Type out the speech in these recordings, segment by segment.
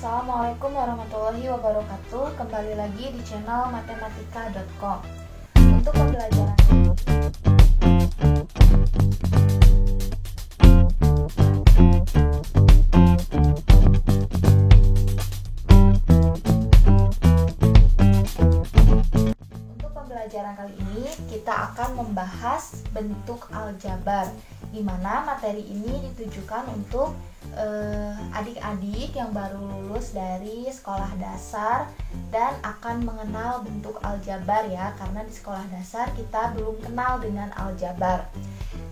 Assalamualaikum warahmatullahi wabarakatuh. Kembali lagi di channel matematika.com. Untuk pembelajaran kali ini kita akan membahas bentuk aljabar, di mana materi ini ditujukan untuk adik-adik yang baru lulus dari sekolah dasar dan akan mengenal bentuk aljabar ya, karena di sekolah dasar kita belum kenal dengan aljabar.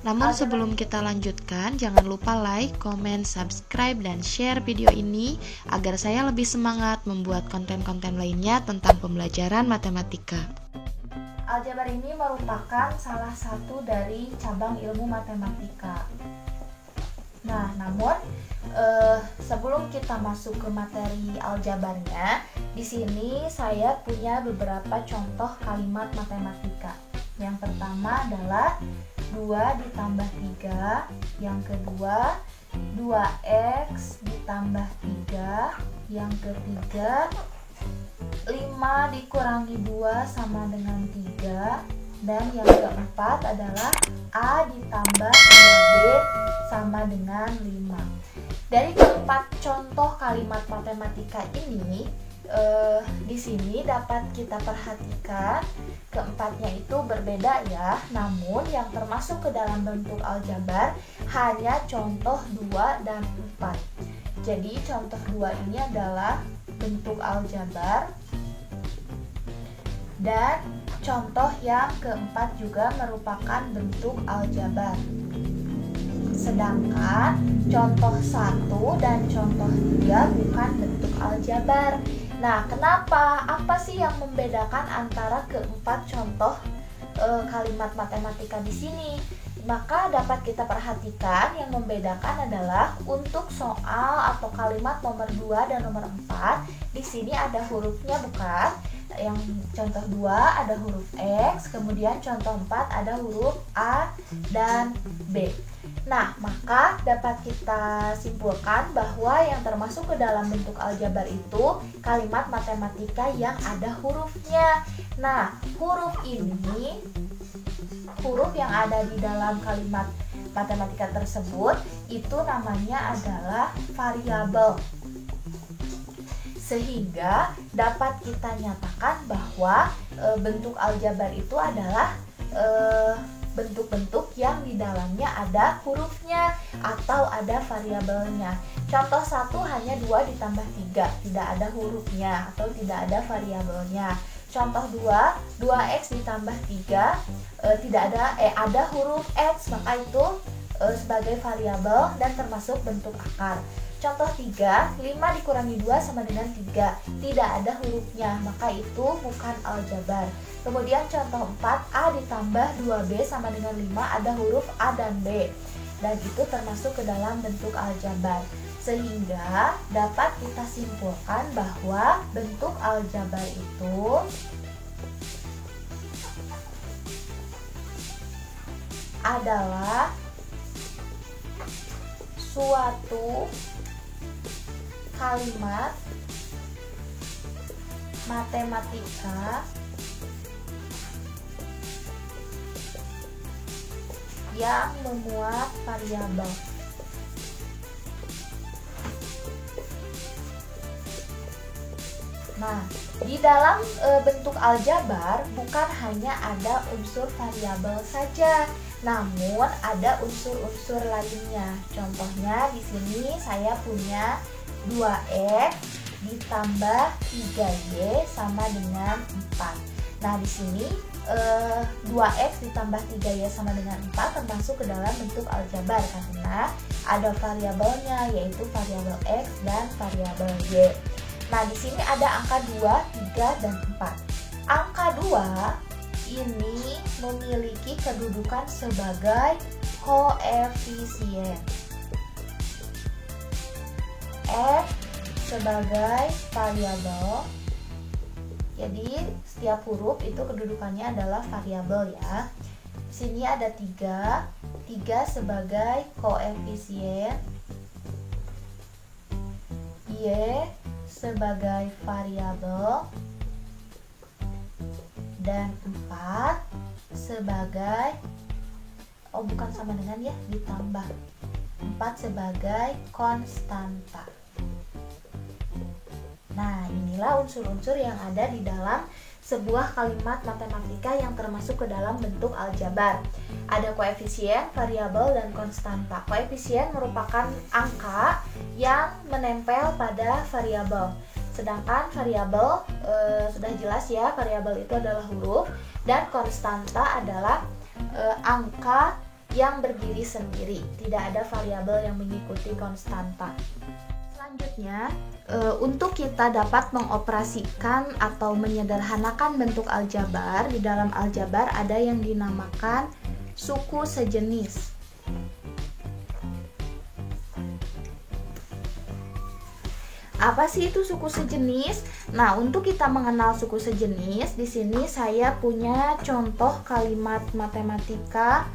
Namun sebelum kita lanjutkan, jangan lupa like, komen, subscribe, dan share video ini agar saya lebih semangat membuat konten-konten lainnya tentang pembelajaran matematika. Aljabar ini merupakan salah satu dari cabang ilmu matematika. Nah, namun sebelum kita masuk ke materi aljabarnya, di sini saya punya beberapa contoh kalimat matematika. Yang pertama adalah 2 ditambah 3, yang kedua 2x ditambah 3, yang ketiga 5 dikurangi 2 sama dengan 3, dan yang keempat adalah A ditambah 2B sama dengan 5. Dari keempat contoh kalimat matematika ini, di sini dapat kita perhatikan keempatnya itu berbeda ya, namun yang termasuk ke dalam bentuk aljabar hanya contoh 2 dan 4. Jadi contoh 2 ini adalah bentuk aljabar, dan contoh yang keempat juga merupakan bentuk aljabar. Sedangkan contoh 1 dan contoh 3 bukan bentuk aljabar. Nah, kenapa? Apa sih yang membedakan antara keempat contoh kalimat matematika di sini? Maka dapat kita perhatikan yang membedakan adalah untuk soal atau kalimat nomor 2 dan nomor 4, di sini ada hurufnya bukan? Yang contoh 2 ada huruf X, kemudian contoh 4 ada huruf A dan B. Nah, maka dapat kita simpulkan bahwa yang termasuk ke dalam bentuk aljabar itu kalimat matematika yang ada hurufnya. Nah, huruf yang ada di dalam kalimat matematika tersebut itu namanya adalah variabel. Sehingga dapat kita nyatakan bahwa bentuk aljabar itu adalah bentuk-bentuk yang di dalamnya ada hurufnya atau ada variabelnya. Contoh 1 hanya 2 ditambah 3, tidak ada hurufnya atau tidak ada variabelnya. Contoh 2, 2x ditambah 3, tidak ada huruf x, maka itu sebagai variabel dan termasuk bentuk akar. Contoh 3, 5 dikurangi 2 sama dengan 3, tidak ada hurufnya, maka itu bukan aljabar. Kemudian contoh 4, A ditambah 2B sama dengan 5, ada huruf A dan B, dan itu termasuk ke dalam bentuk aljabar. Sehingga dapat kita simpulkan bahwa bentuk aljabar itu adalah suatu kalimat matematika yang memuat variabel. Nah, di dalam bentuk aljabar bukan hanya ada unsur variabel saja, namun ada unsur-unsur lainnya. Contohnya di sini saya punya 2x ditambah 3y sama dengan 4. Nah, di sini 2x ditambah 3y sama dengan 4 termasuk ke dalam bentuk aljabar karena ada variabelnya, yaitu variabel x dan variabel y. Nah, di sini ada angka 2, 3, dan 4. Angka 2 ini memiliki kedudukan sebagai koefisien. F sebagai variabel. Jadi setiap huruf itu kedudukannya adalah variabel ya. Di sini ada 3 sebagai koefisien, Y sebagai variabel dan 4 sebagai bukan sama dengan ya, ditambah 4 sebagai konstanta. Nah, inilah unsur-unsur yang ada di dalam sebuah kalimat matematika yang termasuk ke dalam bentuk aljabar. Ada koefisien, variabel, dan konstanta. Koefisien merupakan angka yang menempel pada variabel. Sedangkan variabel sudah jelas ya, variabel itu adalah huruf, dan konstanta adalah angka yang berdiri sendiri. Tidak ada variabel yang mengikuti konstanta. Selanjutnya, untuk kita dapat mengoperasikan atau menyederhanakan bentuk aljabar, di dalam aljabar ada yang dinamakan suku sejenis. Apa sih itu suku sejenis? Nah, untuk kita mengenal suku sejenis, di sini saya punya contoh kalimat matematika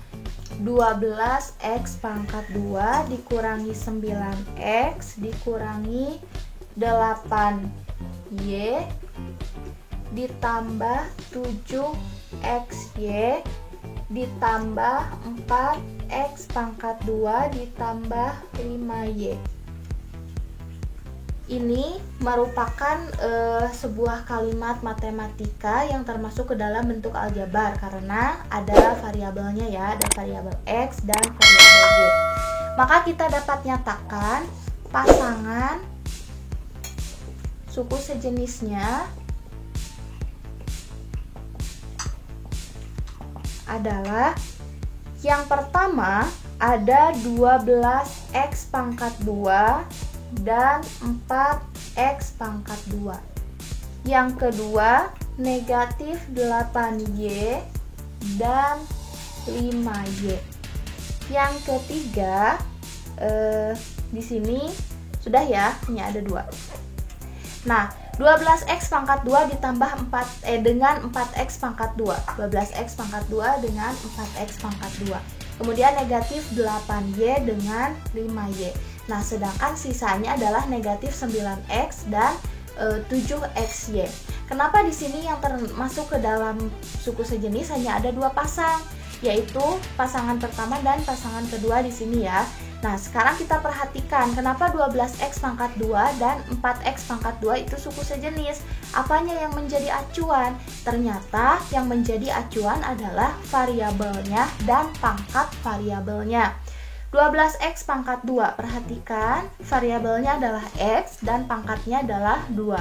12x pangkat 2 dikurangi 9x dikurangi 8y ditambah 7xy ditambah 4x pangkat 2 ditambah 5y. Ini merupakan sebuah kalimat matematika yang termasuk ke dalam bentuk aljabar karena ada variabelnya ya, ada variabel x dan variabel y. Maka kita dapat nyatakan pasangan suku sejenisnya adalah yang pertama ada 12x pangkat 2 dan 4x pangkat 2. Yang kedua negatif 8y dan 5y. Yang ketiga di sini sudah ya, hanya ada 2. Nah, 12x pangkat 2 ditambah dengan 4x pangkat 2. 12x pangkat 2 dengan 4x pangkat 2. Kemudian negatif 8y dengan 5y. Nah, sedangkan sisanya adalah negatif 9x dan 7xy. Kenapa di sini yang termasuk ke dalam suku sejenis hanya ada 2 pasang, yaitu pasangan pertama dan pasangan kedua di sini ya. Nah, sekarang kita perhatikan kenapa 12x pangkat 2 dan 4x pangkat 2 itu suku sejenis. Apanya yang menjadi acuan? Ternyata yang menjadi acuan adalah variabelnya dan pangkat variabelnya. 12x pangkat 2, perhatikan variabelnya adalah x dan pangkatnya adalah 2.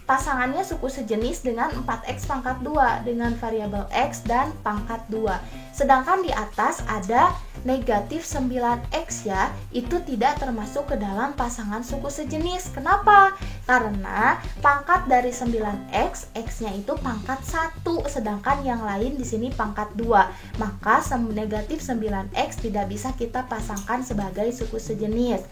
Pasangannya suku sejenis dengan 4x pangkat 2 dengan variabel x dan pangkat 2. Sedangkan di atas ada negatif 9x ya, itu tidak termasuk ke dalam pasangan suku sejenis. Kenapa? Karena pangkat dari 9x, x-nya itu pangkat 1, sedangkan yang lain di sini pangkat 2. Maka negatif 9x tidak bisa kita pasangkan sebagai suku sejenis.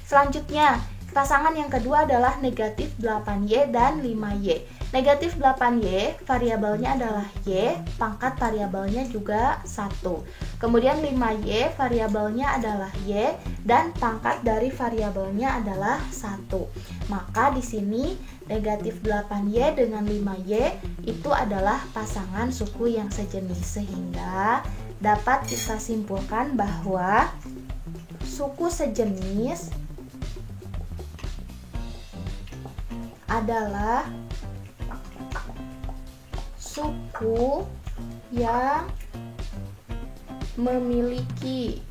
Selanjutnya, pasangan yang kedua adalah negatif 8y dan 5y. Negatif 8y, variabelnya adalah y, pangkat variabelnya juga 1. Kemudian 5y, variabelnya adalah y, dan pangkat dari variabelnya adalah 1. Maka di sini negatif 8y dengan 5y itu adalah pasangan suku yang sejenis. Sehingga dapat kita simpulkan bahwa suku sejenis adalah suku yang memiliki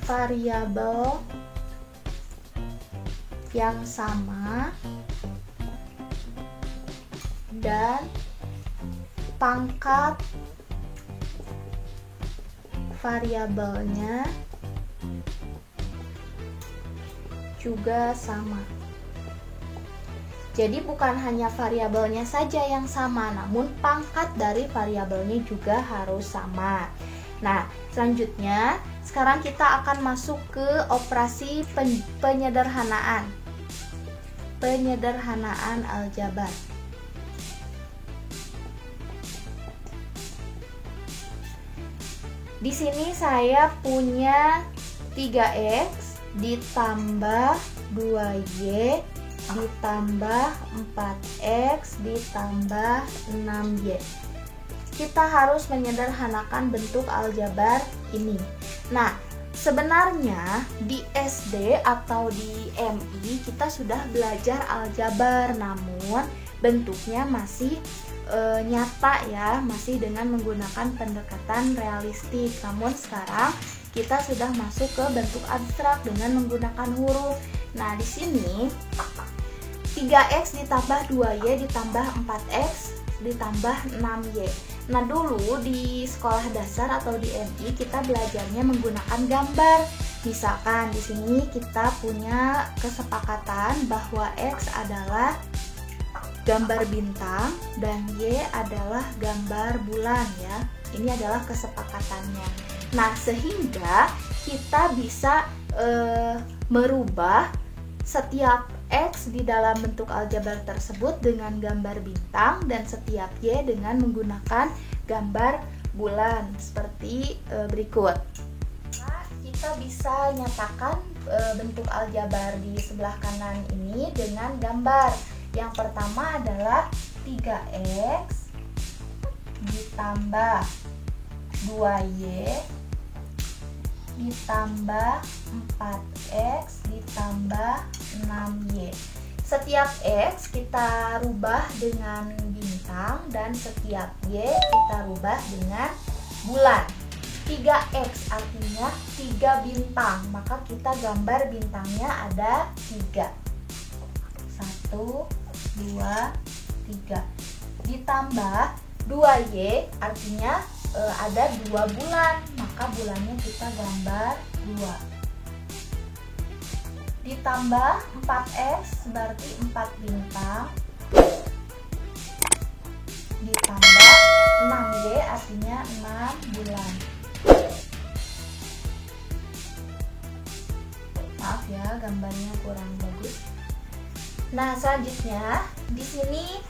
variabel yang sama dan pangkat variabelnya juga sama. Jadi bukan hanya variabelnya saja yang sama, namun pangkat dari variabelnya juga harus sama. Nah, selanjutnya sekarang kita akan masuk ke operasi penyederhanaan. Penyederhanaan aljabar. Di sini saya punya 3x ditambah 2Y ditambah 4X ditambah 6Y. Kita harus menyederhanakan bentuk aljabar ini. Nah, sebenarnya di SD atau di MI kita sudah belajar aljabar, namun bentuknya masih nyata ya, masih dengan menggunakan pendekatan realistik. Namun sekarang kita sudah masuk ke bentuk abstrak dengan menggunakan huruf. Nah, di sini 3X ditambah 2Y ditambah 4X ditambah 6Y. Nah, dulu di sekolah dasar atau di MI kita belajarnya menggunakan gambar. Misalkan di sini kita punya kesepakatan bahwa X adalah gambar bintang dan Y adalah gambar bulan ya. Ini adalah kesepakatannya. Nah, sehingga kita bisa merubah setiap X di dalam bentuk aljabar tersebut dengan gambar bintang dan setiap Y dengan menggunakan gambar bulan seperti berikut. Nah, kita bisa nyatakan bentuk aljabar di sebelah kanan ini dengan gambar. Yang pertama adalah 3X ditambah 2Y ditambah 4X ditambah 6Y. Setiap X kita rubah dengan bintang dan setiap Y kita rubah dengan bulan. 3X artinya 3 bintang, maka kita gambar bintangnya ada 3. 1, 2, 3. Ditambah 2Y artinya ada 2 bulan, maka bulannya kita gambar 2. Ditambah 4X berarti 4 bintang. Ditambah 6Y artinya 6 bulan. Maaf ya, gambarnya kurang bagus. Nah, selanjutnya di sini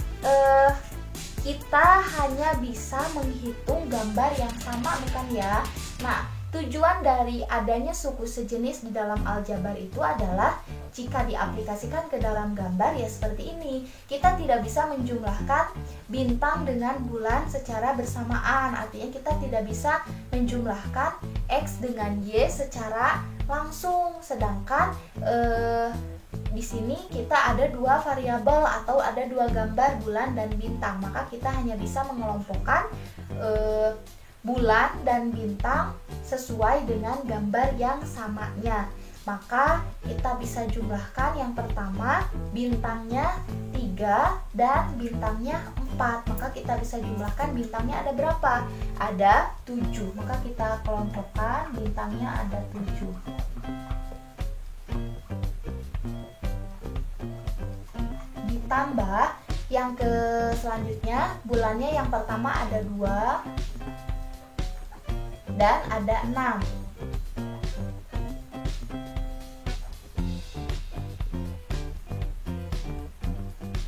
kita hanya bisa menghitung gambar yang sama, bukan ya? Nah, tujuan dari adanya suku sejenis di dalam aljabar itu adalah jika diaplikasikan ke dalam gambar ya seperti ini. Kita tidak bisa menjumlahkan bintang dengan bulan secara bersamaan. Artinya kita tidak bisa menjumlahkan X dengan Y secara langsung. Sedangkan di sini kita ada 2 variabel atau ada 2 gambar bulan dan bintang, maka kita hanya bisa mengelompokkan bulan dan bintang sesuai dengan gambar yang samanya. Maka kita bisa jumlahkan yang pertama bintangnya 3 dan bintangnya 4. Maka kita bisa jumlahkan bintangnya ada berapa? Ada 7. Maka kita kelompokkan bintangnya ada 7. Ditambah yang ke selanjutnya, bulannya yang pertama ada 2 dan ada 6.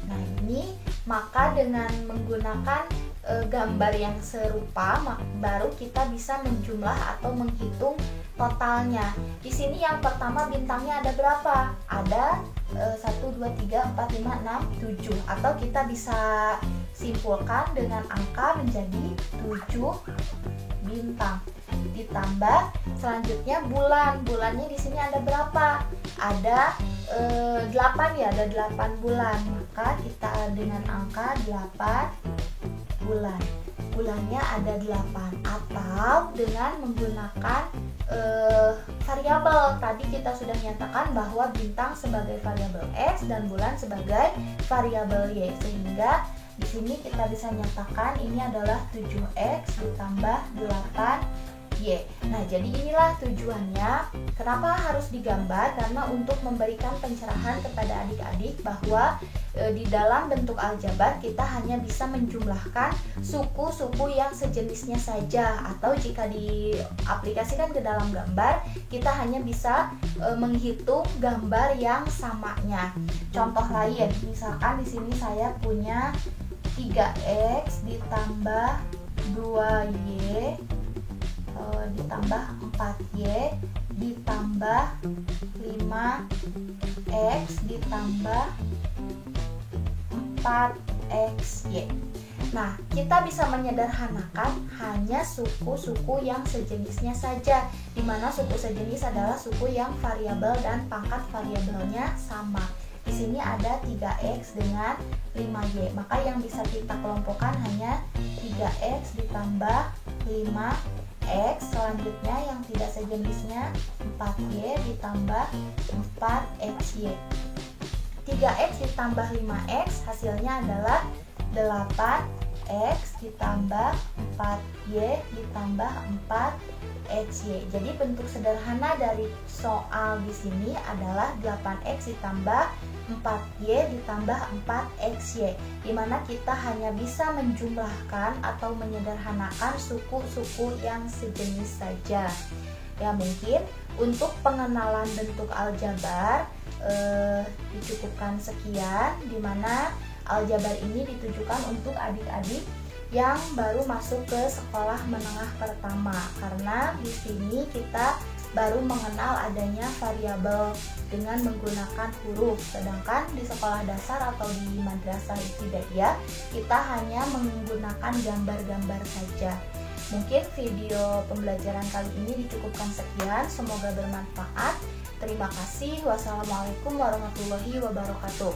Nah, ini maka dengan menggunakan gambar yang serupa baru kita bisa menjumlah atau menghitung totalnya. Di sini yang pertama bintangnya ada berapa? Ada 1, 2, 3, 4, 5, 6, 7. Atau kita bisa simpulkan dengan angka menjadi 7 bintang. Ditambah selanjutnya bulan. Bulannya di sini ada berapa? Ada 8 ya, ada 8 bulan. Maka kita dengan angka 8 bulan. Bulannya ada 8 atau dengan menggunakan variabel. Tadi kita sudah nyatakan bahwa bintang sebagai variabel X dan bulan sebagai variabel Y, sehingga di sini kita bisa nyatakan ini adalah 7X ditambah 8Y. Nah, jadi inilah tujuannya kenapa harus digambar, karena untuk memberikan pencerahan kepada adik-adik bahwa di dalam bentuk aljabar kita hanya bisa menjumlahkan suku-suku yang sejenisnya saja, atau jika diaplikasikan ke dalam gambar kita hanya bisa menghitung gambar yang samanya. Contoh lain, misalkan di sini saya punya 3X ditambah 2Y ditambah 4Y ditambah 5x ditambah 4xy. Nah, kita bisa menyederhanakan hanya suku-suku yang sejenisnya saja, di mana suku sejenis adalah suku yang variabel dan pangkat variabelnya sama. Di sini ada 3x dengan 5y, maka yang bisa kita kelompokkan hanya 3x ditambah 5x. Selanjutnya yang tidak sejenisnya 4y ditambah 4xy. 3x ditambah 5x hasilnya adalah 8x ditambah 4y ditambah 4xy. Jadi bentuk sederhana dari soal di sini adalah 8x ditambah 4y ditambah 4xy, di mana kita hanya bisa menjumlahkan atau menyederhanakan suku-suku yang sejenis saja. Ya, mungkin untuk pengenalan bentuk aljabar dicukupkan sekian, di mana aljabar ini ditujukan untuk adik-adik yang baru masuk ke sekolah menengah pertama, karena di sini kita baru mengenal adanya variabel dengan menggunakan huruf, sedangkan di sekolah dasar atau di madrasah ibtidaiyah kita hanya menggunakan gambar-gambar saja. Mungkin video pembelajaran kali ini dicukupkan sekian, semoga bermanfaat. Terima kasih. Wassalamualaikum warahmatullahi wabarakatuh.